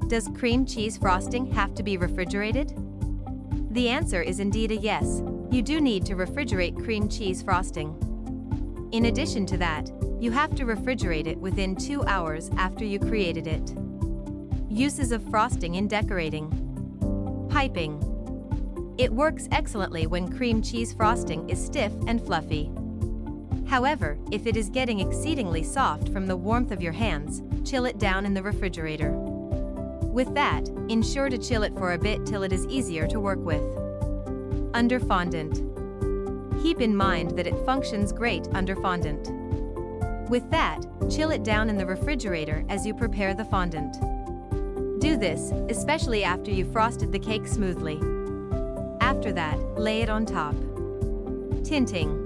Does cream cheese frosting have to be refrigerated? The answer is indeed a yes. You do need to refrigerate cream cheese frosting. In addition to that, you have to refrigerate it within 2 hours after you created it. Uses of frosting in decorating. Piping. It works excellently when cream cheese frosting is stiff and fluffy. However, if it is getting exceedingly soft from the warmth of your hands, chill it down in the refrigerator. With that, ensure to chill it for a bit till it is easier to work with. Under fondant. Keep in mind that it functions great under fondant. With that, chill it down in the refrigerator as you prepare the fondant. Do this, especially after you frosted the cake smoothly. After that, lay it on top. Tinting.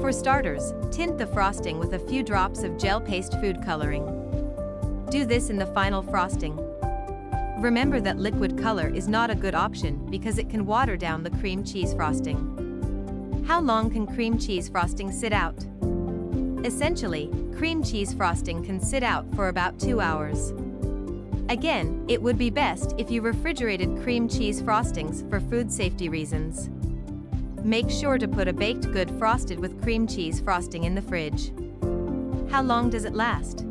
For starters, tint the frosting with a few drops of gel paste food coloring. Do this in the final frosting. Remember that liquid color is not a good option because it can water down the cream cheese frosting. How long can cream cheese frosting sit out? Essentially, cream cheese frosting can sit out for about 2 hours. Again, it would be best if you refrigerated cream cheese frostings for food safety reasons. Make sure to put a baked good frosted with cream cheese frosting in the fridge. How long does it last?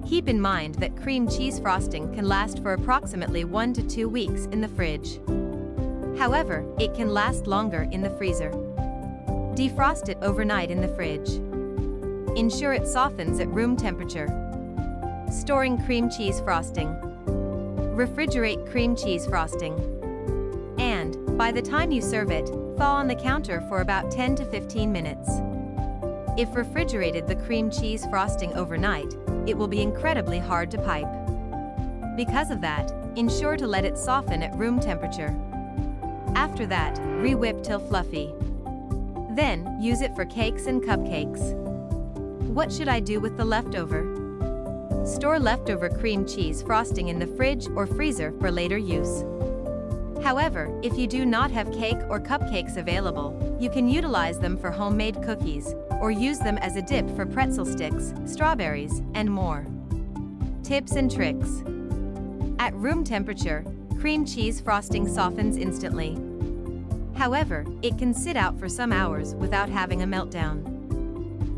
Keep in mind that cream cheese frosting can last for approximately 1 to 2 weeks in the fridge. However, it can last longer in the freezer. Defrost it overnight in the fridge. Ensure it softens at room temperature. Storing cream cheese frosting. Refrigerate cream cheese frosting. And, by the time you serve it, thaw on the counter for about 10 to 15 minutes. If refrigerated the cream cheese frosting overnight, it will be incredibly hard to pipe. Because of that, ensure to let it soften at room temperature. After that, re-whip till fluffy. Then, use it for cakes and cupcakes. What should I do with the leftover? Store leftover cream cheese frosting in the fridge or freezer for later use. However, if you do not have cake or cupcakes available, you can utilize them for homemade cookies, or use them as a dip for pretzel sticks, strawberries, and more. Tips and tricks. At room temperature, cream cheese frosting softens instantly. However, it can sit out for some hours without having a meltdown.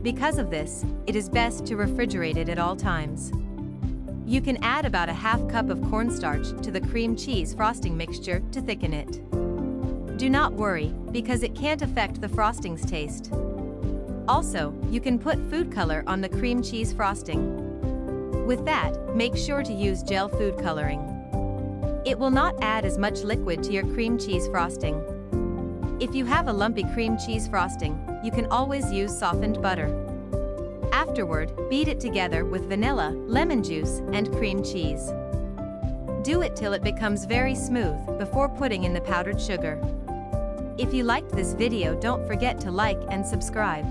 Because of this, it is best to refrigerate it at all times. You can add about a half cup of cornstarch to the cream cheese frosting mixture to thicken it. Do not worry, because it can't affect the frosting's taste. Also, you can put food color on the cream cheese frosting. With that, make sure to use gel food coloring. It will not add as much liquid to your cream cheese frosting. If you have a lumpy cream cheese frosting, you can always use softened butter. Afterward, beat it together with vanilla, lemon juice, and cream cheese. Do it till it becomes very smooth before putting in the powdered sugar. If you liked this video, don't forget to like and subscribe.